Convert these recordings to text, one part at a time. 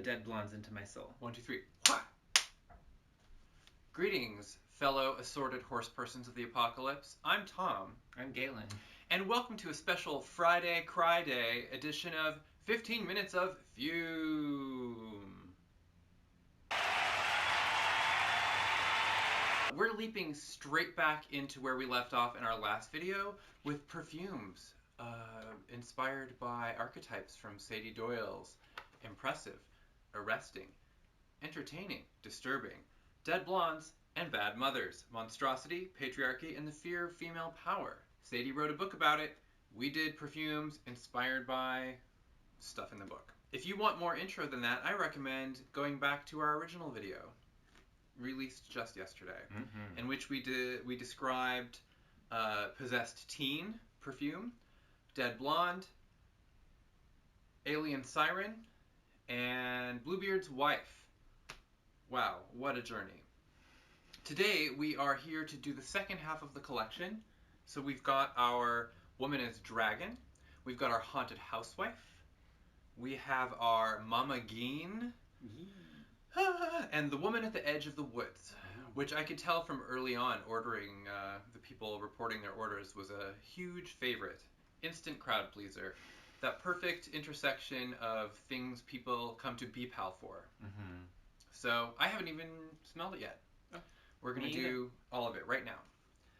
dead blondes into my soul. 1, 2, 3. Wha! Greetings, fellow assorted horse persons of the apocalypse. I'm Tom. I'm Galen. And welcome to a special Friday Cry Day edition of 15 Minutes of FUME. We're leaping straight back into where we left off in our last video with Perfumes, inspired by archetypes from Sady Doyle's impressive, arresting, entertaining, disturbing, dead blondes, and bad mothers, monstrosity, patriarchy, and the fear of female power. Sadie wrote a book about it. We did Perfumes inspired by stuff in the book. If you want more intro than that, I recommend going back to our original video, released just yesterday, in which we described possessed teen, Perfume, dead blonde, alien siren, and Bluebeard's wife. Wow, what a journey. Today we are here to do the second half of the collection. So we've got our woman as dragon, we've got our haunted housewife, we have our Mama GEIN, and the woman at the edge of the woods, which I could tell from early on ordering, the people reporting their orders was a huge favorite. Instant crowd pleaser. That perfect intersection of things people come to BPAL for. So I haven't even smelled it yet. We're going to do all of it right now.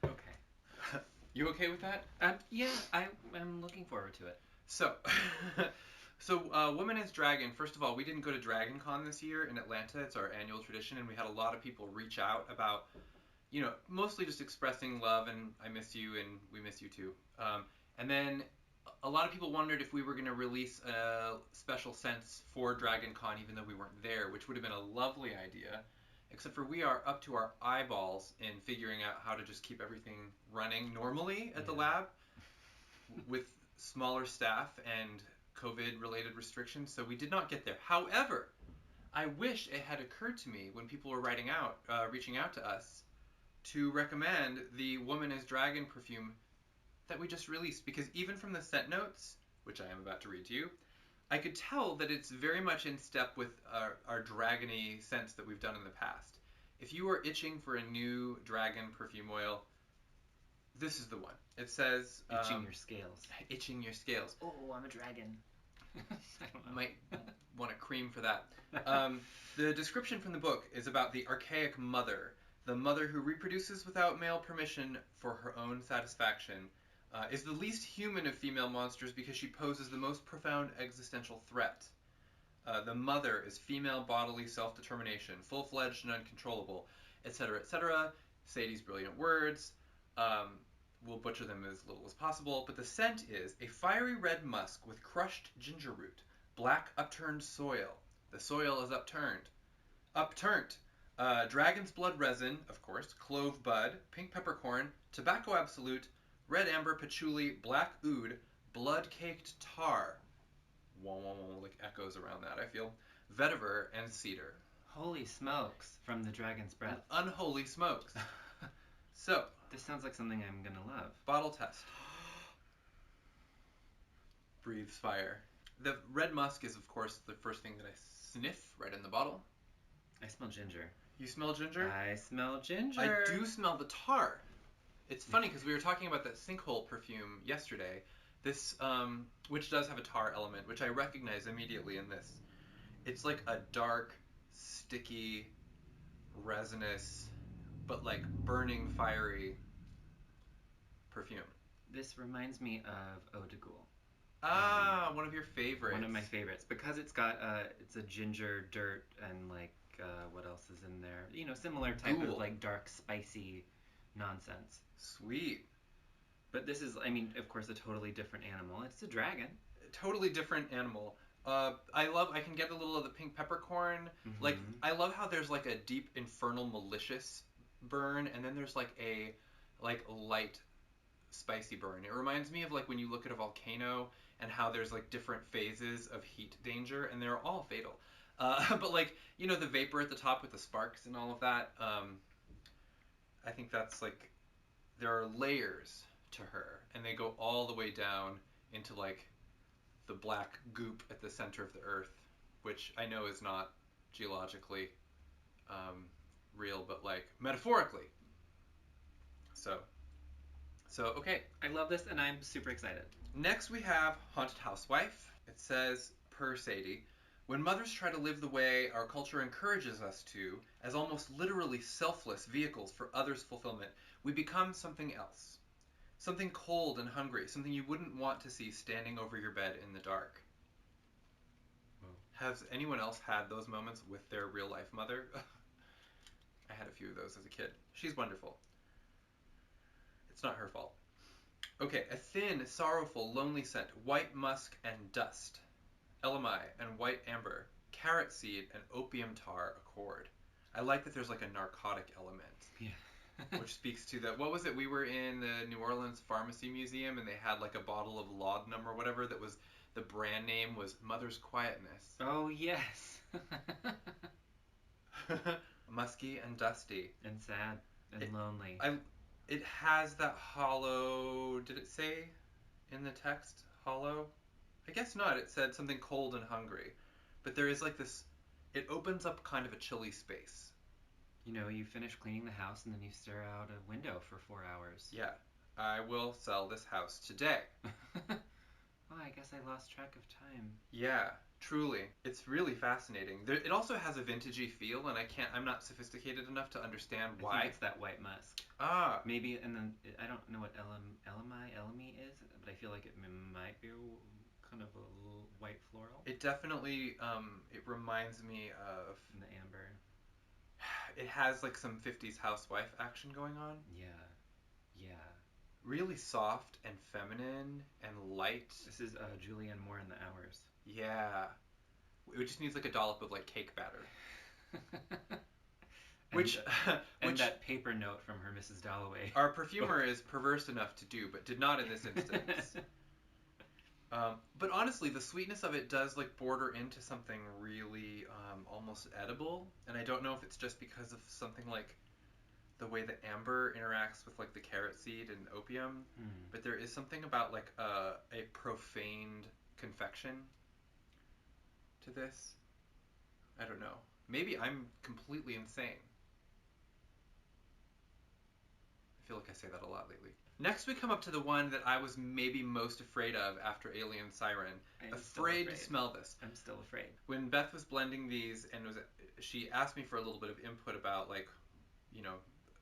Okay. You okay with that? Yeah, I'm looking forward to it. So, Woman as Dragon, first of all, we didn't go to Dragon Con this year in Atlanta. It's our annual tradition, and we had a lot of people reach out about, you know, mostly just expressing love and I miss you and we miss you too. And then a lot of people wondered if we were going to release a special sense for Dragon Con even though we weren't there, which would have been a lovely idea. Except for we are up to our eyeballs in figuring out how to just keep everything running normally at the lab with smaller staff and COVID-related restrictions, so we did not get there. However, I wish it had occurred to me when people were reaching out to us to recommend the Woman as Dragon perfume that we just released, because even from the scent notes, which I am about to read to you, I could tell that it's very much in step with our dragony scents that we've done in the past. If you are itching for a new dragon perfume oil, this is the one. It says... itching your scales. Itching your scales. Oh, I'm a dragon. I don't know. Might want a cream for that. The description from the book is about the archaic mother, the mother who reproduces without male permission for her own satisfaction, is the least human of female monsters because she poses the most profound existential threat. The mother is female bodily self-determination, full-fledged and uncontrollable, etc., etc. Sadie's brilliant words. We'll butcher them as little as possible, but the scent is a fiery red musk with crushed ginger root, black upturned soil. The soil is upturned. Upturnt. Dragon's blood resin, of course, clove bud, pink peppercorn, tobacco absolute, red amber patchouli, black oud, blood-caked tar. Wah, wah, wah, like echoes around that, I feel. Vetiver and cedar. Holy smokes, from the dragon's breath. Unholy smokes. So, this sounds like something I'm gonna love. Bottle test. Breathes fire. The red musk is, of course, the first thing that I sniff right in the bottle. I smell ginger. You smell ginger? I smell ginger. I do smell the tar. It's funny because we were talking about that sinkhole perfume yesterday. This, which does have a tar element, which I recognize immediately in this. It's like a dark, sticky, resinous, but like burning, fiery perfume. This reminds me of Eau de Goules. Ah, one of your favorites. One of my favorites, because it's got it's a ginger, dirt, and like what else is in there? You know, similar type of like dark, spicy nonsense. Sweet. But this is, I mean, of course, a totally different animal. It's a dragon. Totally different animal. I can get a little of the pink peppercorn. Like, I love how there's like a deep, infernal, malicious burn, and then there's like a light, spicy burn. It reminds me of like when you look at a volcano and how there's like different phases of heat danger, and they're all fatal. But like, you know, the vapor at the top with the sparks and all of that, I think that's like, there are layers to her, and they go all the way down into like the black goop at the center of the earth, which I know is not geologically real, but like metaphorically. So okay. I love this, and I'm super excited. Next we have Haunted Housewife. It says, per Sady, when mothers try to live the way our culture encourages us to, as almost literally selfless vehicles for others' fulfillment, we become something else. Something cold and hungry, something you wouldn't want to see standing over your bed in the dark. Has anyone else had those moments with their real-life mother? I had a few of those as a kid. She's wonderful. It's not her fault. Okay, a thin, sorrowful, lonely scent, white musk and dust, elemi and white amber, carrot seed and opium tar accord. I like that there's like a narcotic element. Yeah. Which speaks to that. What was it? We were in the New Orleans Pharmacy Museum, and they had like a bottle of laudanum or whatever that was, the brand name was Mother's Quietness. Oh, yes. Musky and dusty. And sad and lonely. It has that hollow, did it say in the text, hollow? I guess not. It said something cold and hungry. But there is like this, it opens up kind of a chilly space. You know, you finish cleaning the house and then you stare out a window for 4 hours. Yeah. I will sell this house today. Oh, I guess I lost track of time. Yeah, truly. It's really fascinating. It also has a vintagey feel, and I'm not sophisticated enough to understand why. I think it's that white musk. Ah. Maybe, and then, I don't know what elemi is, but I feel like it might be kind of a little white floral. It definitely, it reminds me of... The amber. It has like some 50s housewife action going on. Yeah. Really soft and feminine and light. This is Julianne Moore in the Hours. Yeah. It just needs like a dollop of like cake batter. Which that paper note from her Mrs. Dalloway. Our perfumer is perverse enough to do, but did not in this instance. But honestly, the sweetness of it does like border into something really almost edible, and I don't know if it's just because of something like the way that amber interacts with like the carrot seed and opium, but there is something about like a profaned confection to this. I don't know. Maybe I'm completely insane. I feel like I say that a lot lately. Next we come up to the one that I was maybe most afraid of after Alien Siren. Afraid to smell this. I'm still afraid. When Beth was blending these and she asked me for a little bit of input about like, you know,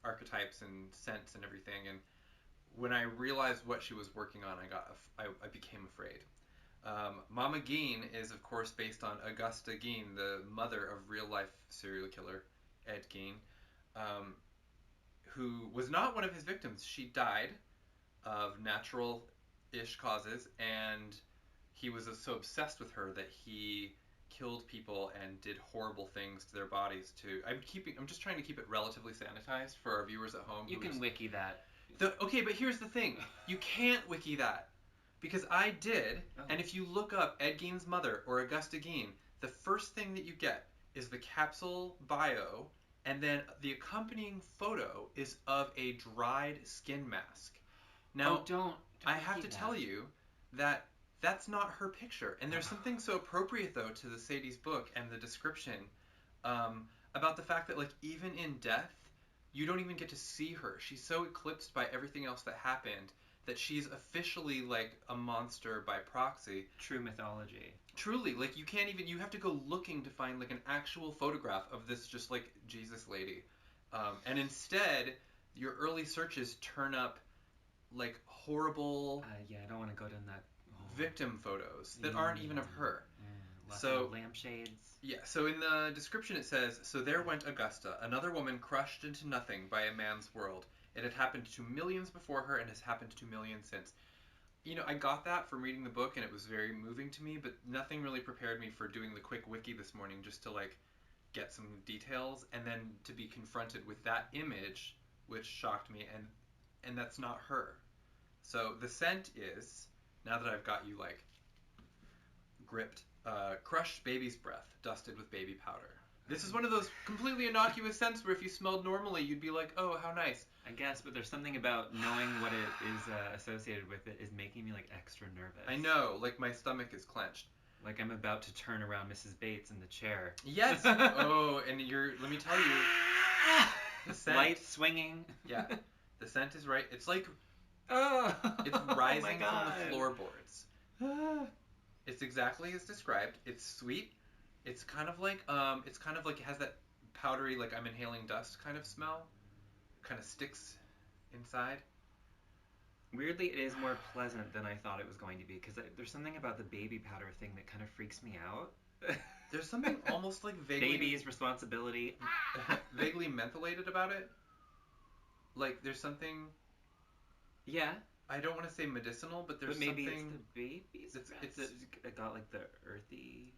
archetypes and scents and everything, and when I realized what she was working on, I became afraid. Mama GEIN is of course based on Augusta GEIN, the mother of real life serial killer Ed GEIN, who was not one of his victims. She died of natural-ish causes, and he was so obsessed with her that he killed people and did horrible things to their bodies to... I'm just trying to keep it relatively sanitized for our viewers at home. You can wiki that. Okay, but here's the thing. You can't wiki that. Because I did, and if you look up Ed Gein's mother or Augusta GEIN, the first thing that you get is the capsule bio, and then the accompanying photo is of a dried skin mask. Now, don't I have to tell you that that's not her picture. And there's something so appropriate, though, to the Sady's book and the description about the fact that, like, even in death, you don't even get to see her. She's so eclipsed by everything else that happened that she's officially, like, a monster by proxy. True mythology. Truly. Like, you have to go looking to find, like, an actual photograph of this just, like, Jesus lady. And instead, your early searches turn up, like, horrible... yeah, I don't want to go down that... victim photos that aren't even of her. Lots of lampshades. Yeah, so in the description it says, "So there went Augusta, another woman crushed into nothing by a man's world. It had happened to millions before her and has happened to millions since." You know, I got that from reading the book and it was very moving to me, but nothing really prepared me for doing the quick wiki this morning just to, like, get some details and then to be confronted with that image, which shocked me, and that's not her. So the scent is... Now that I've got you, like, gripped, crushed baby's breath, dusted with baby powder. This is one of those completely innocuous scents where if you smelled normally, you'd be like, oh, how nice. I guess, but there's something about knowing what it is associated with it is making me, like, extra nervous. I know, like, my stomach is clenched. Like I'm about to turn around Mrs. Bates in the chair. Yes. Oh, and let me tell you, the scent. Light swinging. Yeah. The scent is right. It's like, oh, it's rising oh from the floorboards. It's exactly as described. It's sweet. It's kind of like it has that powdery, like I'm inhaling dust kind of smell. Kind of sticks inside. Weirdly, it is more pleasant than I thought it was going to be, because there's something about the baby powder thing that kind of freaks me out. There's something almost like vaguely... Baby's responsibility. Vaguely mentholated about it. Like, there's something... Yeah. I don't want to say medicinal, but there's maybe something... Maybe it's the baby's breath. It got, like, the earthy,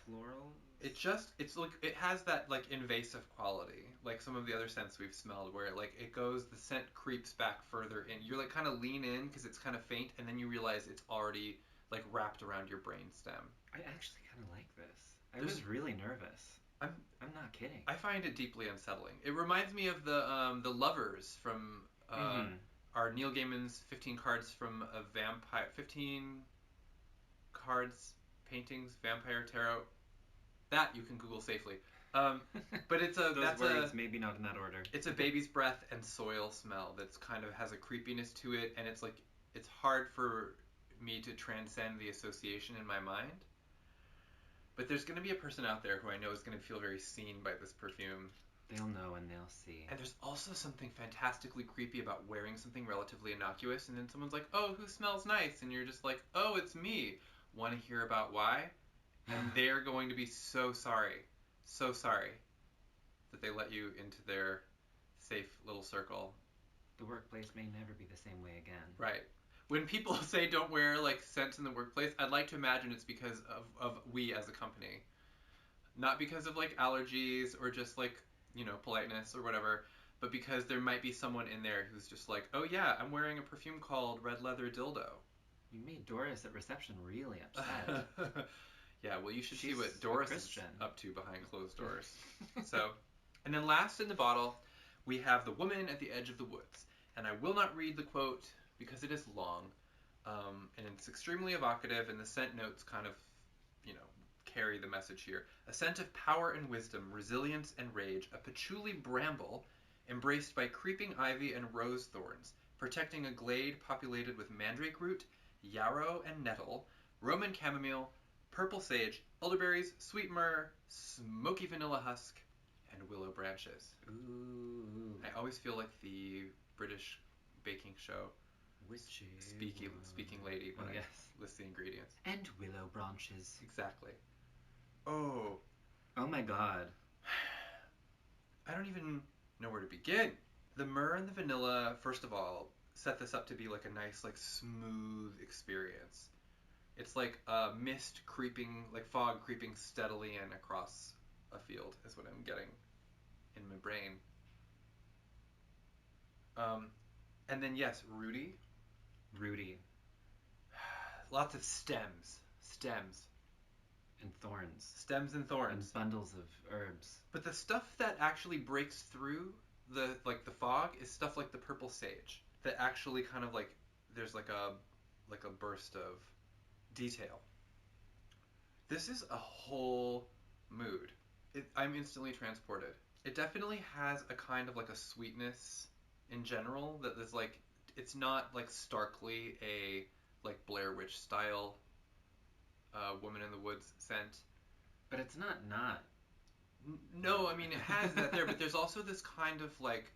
floral... It's like, it has that, like, invasive quality, like some of the other scents we've smelled, where, like, the scent creeps back further in. You're, like, kind of lean in, because it's kind of faint, and then you realize it's already, like, wrapped around your brainstem. I actually kind of like this. I was really nervous. I'm not kidding. I find it deeply unsettling. It reminds me of the Lovers from, our Neil Gaiman's 15 cards from a vampire, 15 cards, paintings, vampire tarot. That you can Google safely. But it's maybe not in that order. It's a baby's breath and soil smell that's kind of has a creepiness to it, and it's like, it's hard for me to transcend the association in my mind. But there's going to be a person out there who I know is going to feel very seen by this perfume. They'll know and they'll see. And there's also something fantastically creepy about wearing something relatively innocuous, and then someone's like, oh, who smells nice? And you're just like, oh, it's me. Want to hear about why? And they're going to be so sorry that they let you into their safe little circle. The workplace may never be the same way again. Right. When people say don't wear, like, scents in the workplace, I'd like to imagine it's because of we as a company. Not because of, like, allergies or just, like, you know, politeness or whatever, but because there might be someone in there who's just like, oh yeah, I'm wearing a perfume called Red Leather Dildo. You made Doris at reception really upset. Yeah, well, you should see She's what Doris is up to behind closed doors. So, and then last in the bottle, we have The Woman at the Edge of the Woods. And I will not read the quote because it is long, and it's extremely evocative, and the scent notes kind of, you know, carry the message here. A scent of power and wisdom, resilience and rage, a patchouli bramble embraced by creeping ivy and rose thorns, protecting a glade populated with mandrake root, yarrow and nettle, Roman chamomile, purple sage, elderberries, sweet myrrh, smoky vanilla husk, and willow branches. Ooh. I always feel like the British baking show speaking lady when I list the ingredients. And willow branches. Exactly. Oh my god. I don't even know where to begin. The myrrh and the vanilla, first of all, set this up to be like a nice, like, smooth experience. It's like mist creeping, like fog creeping steadily in across a field is what I'm getting in my brain. And then, yes, Rudy. Lots of stems. And thorns. Stems and thorns. And bundles of herbs. But the stuff that actually breaks through the fog is stuff like the purple sage. That actually kind of like, there's like a burst of detail. This is a whole mood. I'm instantly transported. It definitely has a kind of like a sweetness in general that is like, it's not like starkly a like Blair Witch style Woman in the Woods scent. But it's not. No, I mean, it has that there, but there's also this kind of like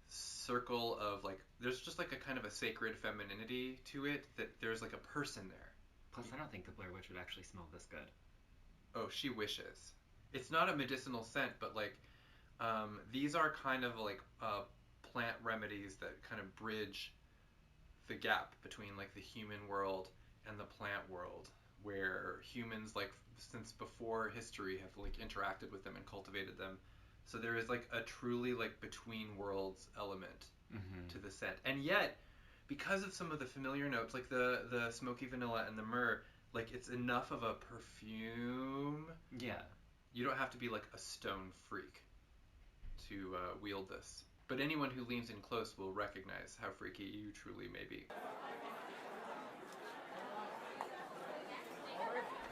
circle of like, there's just like a kind of a sacred femininity to it, that there's like a person there. Plus, I don't think the Blair Witch would actually smell this good. Oh, she wishes. It's not a medicinal scent, but like these are kind of like plant remedies that kind of bridge the gap between like the human world and the plant world, where humans, like, since before history, have like interacted with them and cultivated them. So there is like a truly like between worlds element to the scent. And yet, because of some of the familiar notes, like the smoky vanilla and the myrrh, like, it's enough of a perfume. Yeah. You don't have to be like a stone freak to wield this. But anyone who leans in close will recognize how freaky you truly may be.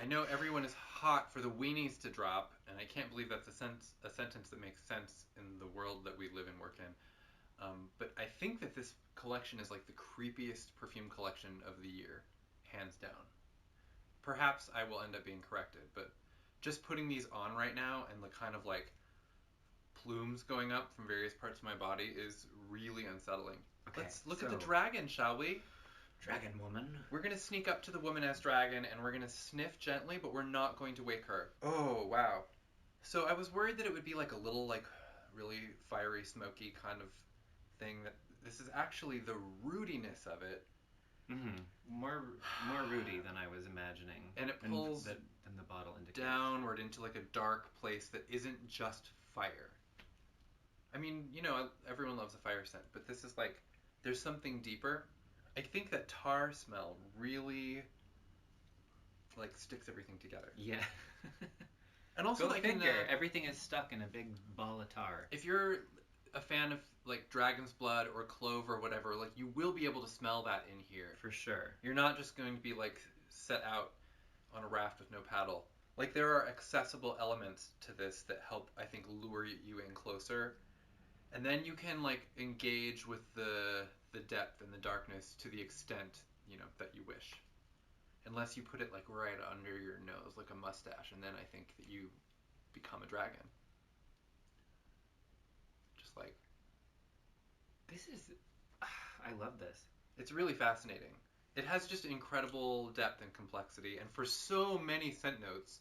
I know everyone is hot for the weenies to drop, and I can't believe that's a sentence that makes sense in the world that we live and work in. But I think that this collection is like the creepiest perfume collection of the year, hands down. Perhaps I will end up being corrected, but just putting these on right now and the kind of like plumes going up from various parts of my body is really unsettling. Okay, let's look at the dragon, shall we? Dragon woman. We're going to sneak up to the woman as dragon, and we're going to sniff gently, but we're not going to wake her. Oh, wow. So I was worried that it would be like a little, like, really fiery, smoky kind of thing. That this is actually the rootiness of it. Mm-hmm. More rooty than I was imagining. And it pulls than the bottle indicates. Downward into like a dark place that isn't just fire. I mean, you know, everyone loves a fire scent, but this is like, there's something deeper. I think that tar smell really, like, sticks everything together. Yeah. And also, like, everything is stuck in a big ball of tar. If you're a fan of, like, dragon's blood or clove or whatever, like, you will be able to smell that in here. For sure. You're not just going to be, like, set out on a raft with no paddle. Like, there are accessible elements to this that help, I think, lure you in closer. And then you can, like, engage with the depth and the darkness to the extent, you know, that you wish. Unless you put it, like, right under your nose, like a mustache, and then I think that you become a dragon. Just like... This is... I love this. It's really fascinating. It has just incredible depth and complexity, and for so many scent notes,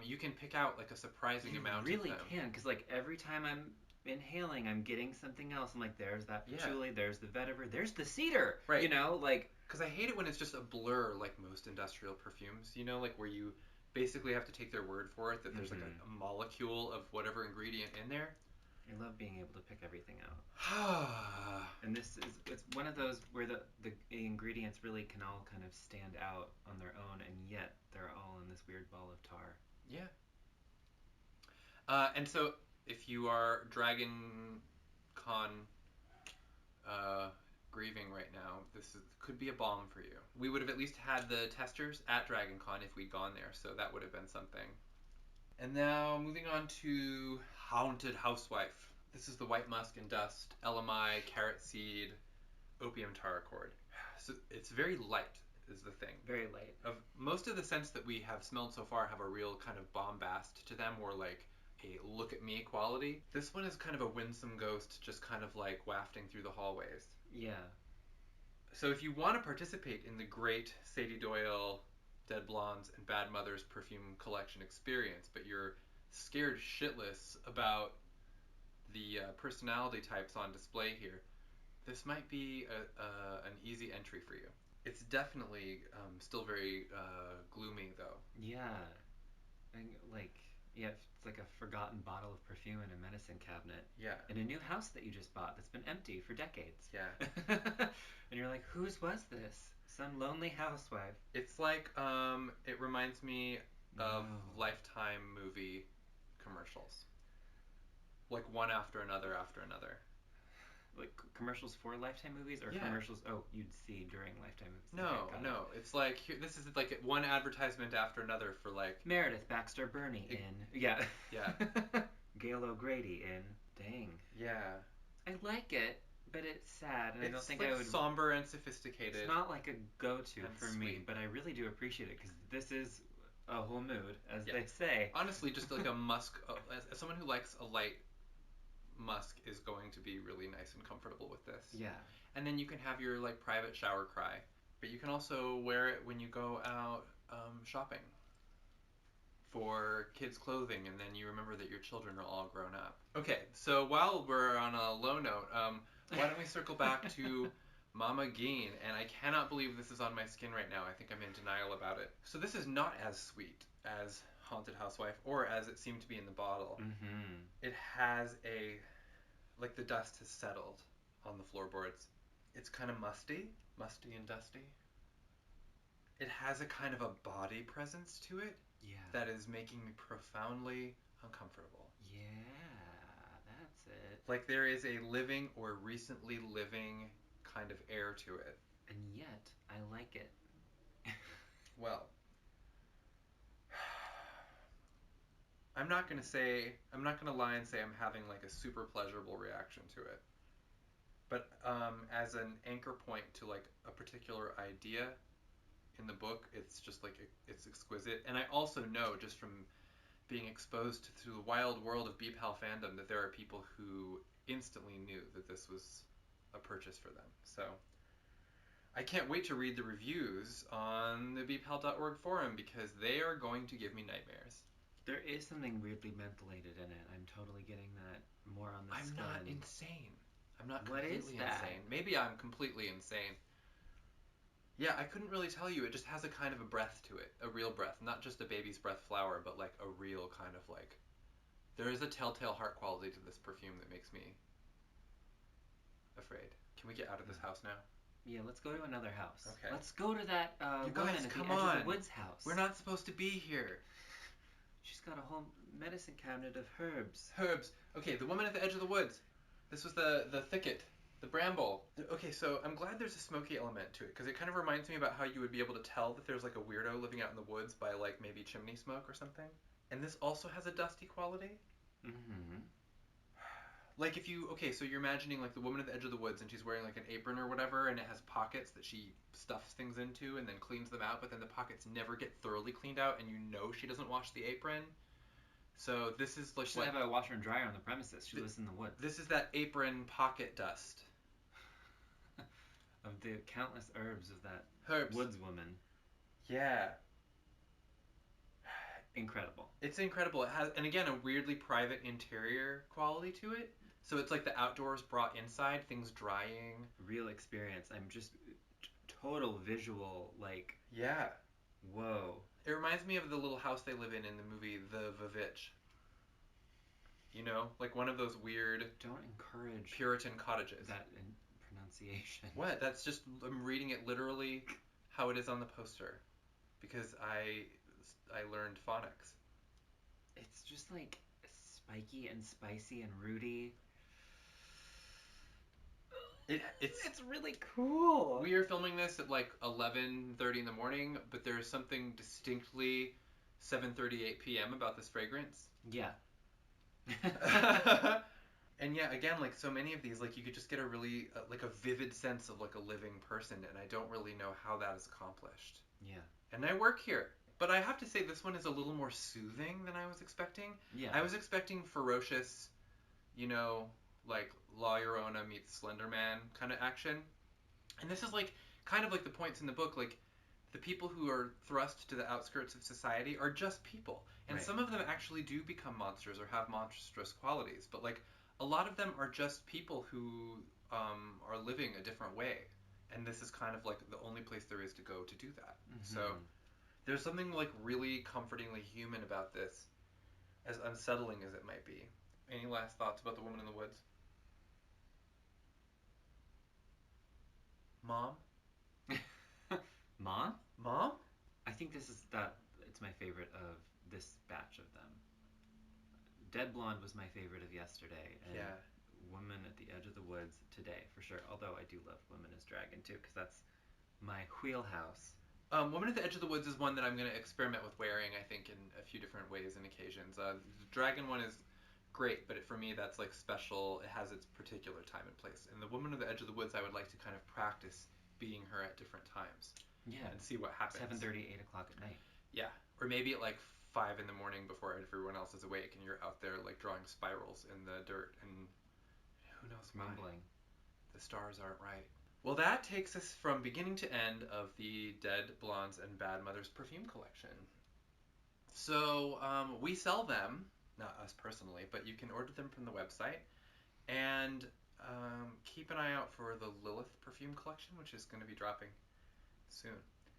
you can pick out, like, a surprising amount of them. You really can, because, like, every time I'm inhaling, I'm getting something else. I'm like, there's that patchouli, there's the vetiver, there's the cedar. Right. You know, like... Because I hate it when it's just a blur, like most industrial perfumes, you know, like where you basically have to take their word for it, that there's like a molecule of whatever ingredient in there. I love being able to pick everything out. And this is, it's one of those where the ingredients really can all kind of stand out on their own, and yet they're all in this weird ball of tar. Yeah. And so, if you are Dragon Con grieving right now, could be a balm for you. We would have at least had the testers at Dragon Con if we'd gone there, so that would have been something. And now, moving on to Haunted Housewife. This is the White Musk and Dust, LMI, Carrot Seed, Opium Tar Accord. So it's very light, is the thing. Very light. Most of the scents that we have smelled so far have a real kind of bombast to them, or like a look at me quality. This one is kind of a winsome ghost, just kind of like wafting through the hallways. Yeah. So if you want to participate in the great Sady Doyle, Dead Blondes, and Bad Mothers perfume collection experience, but you're scared shitless about the personality types on display here, this might be an easy entry for you. It's definitely still very gloomy, though. Yeah. It's like a forgotten bottle of perfume in a medicine cabinet. Yeah. In a new house that you just bought that's been empty for decades. Yeah. And you're like, whose was this? Some lonely housewife. It's like, it reminds me of Lifetime movie commercials. Like one after another after another. Like commercials for Lifetime movies, or commercials you'd see during Lifetime movies? No. It's like, this is like one advertisement after another for like... Meredith Baxter Burney in. Yeah. Yeah. Gail O'Grady in. Dang. Yeah. I like it, but it's sad, and I don't think like I would... somber and sophisticated. It's not like a go-to for sweet. me, but I really do appreciate it, because this is a whole mood, as they say. Honestly, just like a musk... as someone who likes a light musk is going to be really nice and comfortable with this. Yeah. And then you can have your like private shower cry, but you can also wear it when you go out shopping for kids' clothing, and then you remember that your children are all grown up. Okay, so while we're on a low note, why don't we circle back to Mama GEIN? And I cannot believe this is on my skin right now. I think I'm in denial about it. So this is not as sweet as Haunted Housewife, or as it seemed to be in the bottle. Mm-hmm. It has like the dust has settled on the floorboards. It's kind of musty and dusty. It has a kind of a body presence to it that is making me profoundly uncomfortable. Yeah, that's it. Like there is a living or recently living kind of air to it. And yet, I like it. Well, I'm not gonna lie and say I'm having like a super pleasurable reaction to it. But as an anchor point to like a particular idea in the book, it's just like it's exquisite. And I also know just from being exposed to the wild world of BPAL fandom that there are people who instantly knew that this was a purchase for them. So I can't wait to read the reviews on the bpal.org forum because they are going to give me nightmares. There is something weirdly mentholated in it. I'm totally getting that more on the I'm skin. not insane. I'm not What completely is that? insane. Maybe I'm completely insane. Yeah, I couldn't really tell you. It just has a kind of a breath to it. A real breath. Not just a baby's breath flower, but like a real kind of like... There is a telltale heart quality to this perfume that makes me afraid. Can we get out of this house now? Yeah, let's go to another house. Okay. Let's go to that You woman guys, at come the edge on. of the woods house. We're not supposed to be here. She's got a whole medicine cabinet of herbs. Herbs. Okay, the woman at the edge of the woods. This was the thicket. The bramble. Okay, so I'm glad there's a smoky element to it, because it kind of reminds me about how you would be able to tell that there's like a weirdo living out in the woods by like maybe chimney smoke or something. And this also has a dusty quality. Mm-hmm. Like if you, okay, so you're imagining like the woman at the edge of the woods and she's wearing like an apron or whatever and it has pockets that she stuffs things into and then cleans them out, but then the pockets never get thoroughly cleaned out and you know she doesn't wash the apron. So this is like she doesn't have a washer and dryer on the premises. She lives in the woods. This is that apron pocket dust. Of the countless herbs of that woods woman. Yeah. Incredible. It's incredible. It has, and again, a weirdly private interior quality to it. So it's like the outdoors brought inside, things drying. Real experience. I'm just total visual, like... Yeah. Whoa. It reminds me of the little house they live in the movie The Vivitch. You know? Like one of those weird... Don't encourage... Puritan cottages. That pronunciation. What? That's just... I'm reading it literally how it is on the poster. Because I learned phonics. It's just like spiky and spicy and rooty. It's really cool. We are filming this at like 11:30 in the morning, but there's something distinctly 7:38 p.m. about this fragrance. Yeah. And yeah, again, like so many of these, like you could just get a really like a vivid sense of like a living person, and I don't really know how that is accomplished. Yeah. And I work here. But I have to say this one is a little more soothing than I was expecting. Yeah. I was expecting ferocious, you know, like La Llorona meets Slender Man kind of action. And this is like kind of like the points in the book, like the people who are thrust to the outskirts of society are just people. And right. Some of them actually do become monsters or have monstrous qualities. But like a lot of them are just people who are living a different way. And this is kind of like the only place there is to go to do that. Mm-hmm. So there's something like really comfortingly human about this, as unsettling as it might be. Any last thoughts about the woman in the woods? Mom? Mom? Mom? I think it's my favorite of this batch of them. Dead Blonde was my favorite of yesterday, and yeah. Woman at the Edge of the Woods today, for sure. Although I do love Woman as Dragon, too, because that's my wheelhouse. Woman at the Edge of the Woods is one that I'm going to experiment with wearing, I think, in a few different ways and occasions. The Dragon one is great, but for me that's like special. It has its particular time and place. And the Woman at the Edge of the Woods, I would like to kind of practice being her at different times. Yeah. And see what happens. 7:30, 8 o'clock at night. Yeah. Or maybe at like 5 in the morning before everyone else is awake and you're out there like drawing spirals in the dirt and who knows why. Mumbling. The stars aren't right. Well, that takes us from beginning to end of the Dead Blondes and Bad Mothers perfume collection. So we sell them, not us personally, but you can order them from the website. And keep an eye out for the Lilith perfume collection, which is going to be dropping soon.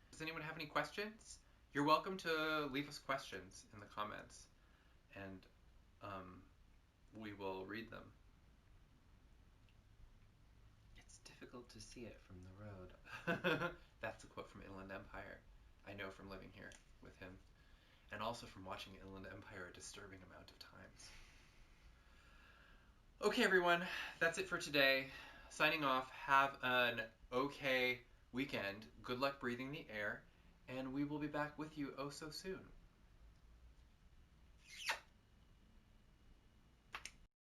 Does anyone have any questions? You're welcome to leave us questions in the comments, and we will read them. Difficult to see it from the road. That's a quote from Inland Empire. I know from living here with him. And also from watching Inland Empire a disturbing amount of times. Okay, everyone. That's it for today. Signing off. Have an okay weekend. Good luck breathing the air. And we will be back with you oh so soon.